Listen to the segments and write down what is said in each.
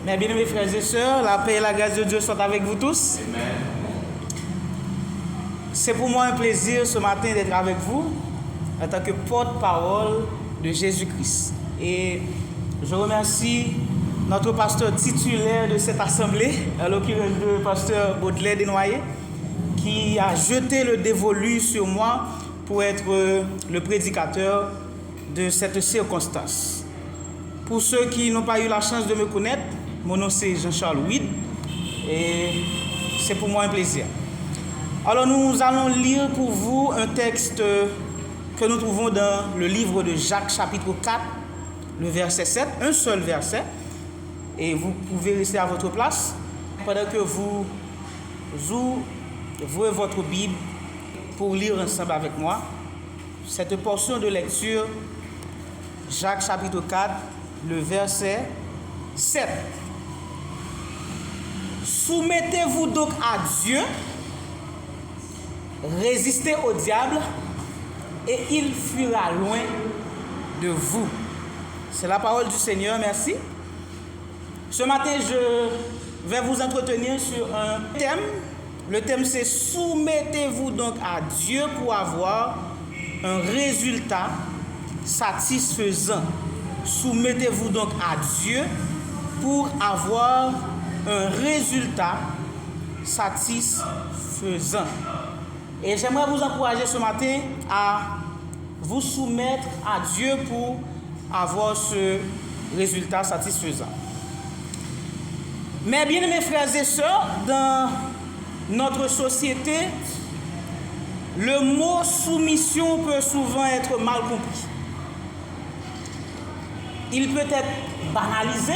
Mes bien-aimés frères et sœurs, la paix et la grâce de Dieu sont avec vous tous. Amen. C'est pour moi un plaisir ce matin d'être avec vous en tant que porte-parole de Jésus-Christ. Et je remercie notre pasteur titulaire de cette assemblée, en l'occurrence le pasteur Baudelaire Desnoyers, qui a jeté le dévolu sur moi pour être le prédicateur de cette circonstance. Pour ceux qui n'ont pas eu la chance de me connaître, mon nom c'est Jean-Charles Ouid et c'est pour moi un plaisir. Alors nous allons lire pour vous un texte que nous trouvons dans le livre de Jacques chapitre 4, le verset 7, un seul verset. Et vous pouvez rester à votre place pendant que vous ouvrez votre Bible pour lire ensemble avec moi cette portion de lecture, Jacques chapitre 4, le verset 7. Soumettez-vous donc à Dieu, résistez au diable et il fuira loin de vous. C'est la parole du Seigneur, merci. Ce matin, je vais vous entretenir sur un thème. Le thème c'est soumettez-vous donc à Dieu pour avoir un résultat satisfaisant. Soumettez-vous donc à Dieu pour avoir un résultat satisfaisant. Et j'aimerais vous encourager ce matin à vous soumettre à Dieu pour avoir ce résultat satisfaisant. Mais bien mes frères et sœurs, dans notre société, le mot soumission peut souvent être mal compris. Il peut être banalisé.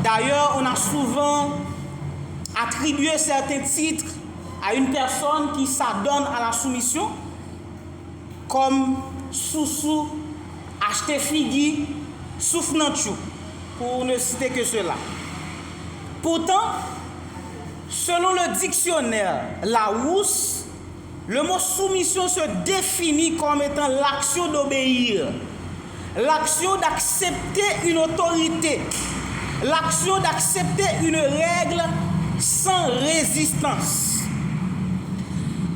D'ailleurs, on a souvent attribué certains titres à une personne qui s'adonne à la soumission, comme Soussou, Acheté Figui, Soufnanchou, pour ne citer que cela. Pourtant, selon le dictionnaire Larousse, le mot soumission se définit comme étant l'action d'obéir, l'action d'accepter une autorité, l'action d'accepter une règle sans résistance.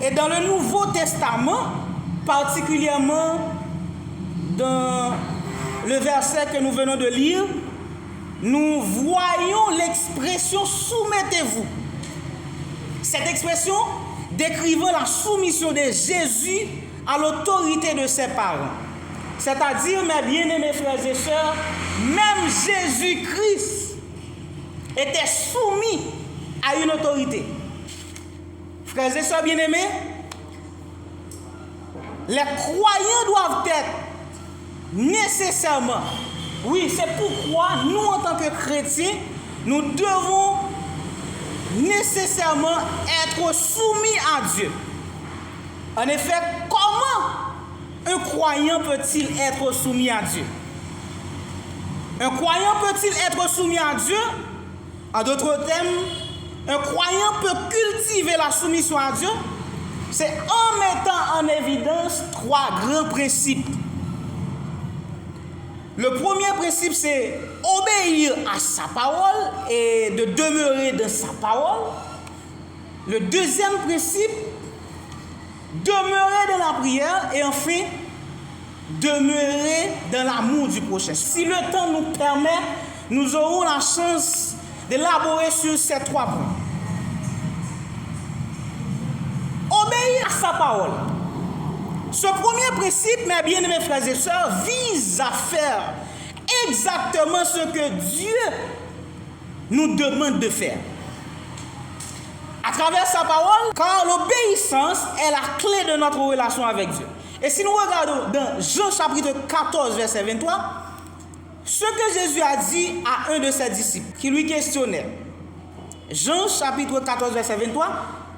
Et dans le Nouveau Testament, particulièrement dans le verset que nous venons de lire, nous voyons l'expression « soumettez-vous ». Cette expression décrivant la soumission de Jésus à l'autorité de ses parents. C'est-à-dire, mes bien-aimés frères et sœurs, même Jésus-Christ était soumis à une autorité. Frères et sœurs bien-aimés, les croyants doivent être nécessairement, oui, c'est pourquoi nous en tant que chrétiens, nous devons nécessairement être soumis à Dieu. En effet, comment un croyant peut-il être soumis à Dieu? Un croyant peut-il être soumis à Dieu? En d'autres termes, un croyant peut cultiver la soumission à Dieu. C'est en mettant en évidence trois grands principes. Le premier principe, c'est obéir à sa parole et de demeurer dans sa parole. Le deuxième principe, demeurer dans la prière. Et enfin, demeurer dans l'amour du prochain. Si le temps nous permet, nous aurons la chance d'élaborer sur ces trois points. Obéir à sa parole. Ce premier principe, mes bien-aimés frères et sœurs, vise à faire exactement ce que Dieu nous demande de faire. À travers sa parole, car l'obéissance est la clé de notre relation avec Dieu. Et si nous regardons dans Jean chapitre 14, verset 23, ce que Jésus a dit à un de ses disciples, qui lui questionnait, Jean chapitre 14, verset 23,